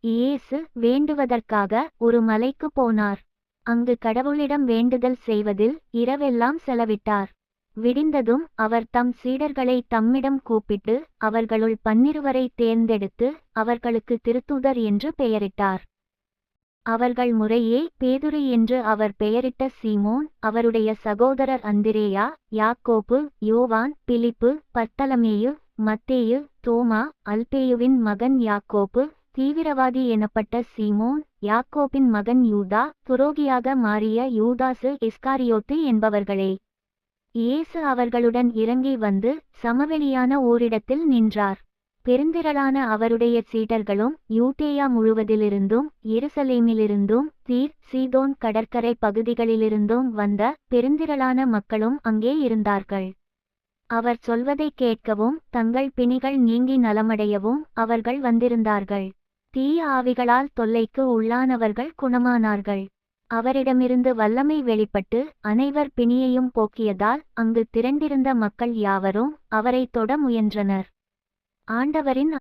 இயேசு வேண்டுவதற்காக ஒரு மலைக்கு போனார். அங்கு கடவுளிடம் வேண்டுதல் செய்வதில் இரவெல்லாம் செலவிட்டார். விடிந்ததும் அவர் தம் சீடர்களை தம்மிடம் கூப்பிட்டு அவர்களுள் 12 தேர்ந்தெடுத்து அவர்களுக்கு திருத்தூதர் என்று பெயரிட்டார். அவர்கள் முறையே பேதுரு என்று அவர் பெயரிட்ட சீமோன், அவருடைய சகோதரர் அந்திரேயா, யாக்கோபு, யோவான், பிலிப்பு, பர்த்தலமேயு, மத்தேயு, தோமா, அல்பேயுவின் மகன் யாக்கோபு, தீவிரவாதி எனப்பட்ட சீமோன், யாக்கோபின் மகன் யூதா, துரோகியாக மாறிய யூதாசு இஸ்காரியோத்து என்பவர்களே. இயேசு அவர்களுடன் இறங்கி வந்து சமவெளியான ஓரிடத்தில் நின்றார். பெருந்திரளான அவருடைய சீடர்களும் யூதேயா முழுவதிலிருந்தும் எருசலேமிலிருந்தும் தீர் சீதோன் கடற்கரை பகுதிகளிலிருந்தும் வந்த பெருந்திரளான மக்களும் அங்கே இருந்தார்கள். அவர் சொல்வதை கேட்கவும் தங்கள் பிணிகள் நீங்கி நலமடையவும் அவர்கள் வந்திருந்தார்கள். தீய ஆவிகளால் தொல்லைக்கு உள்ளானவர்கள் குணமானார்கள். அவரிடமிருந்து வல்லமை வெளிப்பட்டு அனைவர் பிணியையும் போக்கியதால் அங்கு திரண்டிருந்த மக்கள் யாவரும் அவரை தொட முயன்றனர். ஆண்டவரின்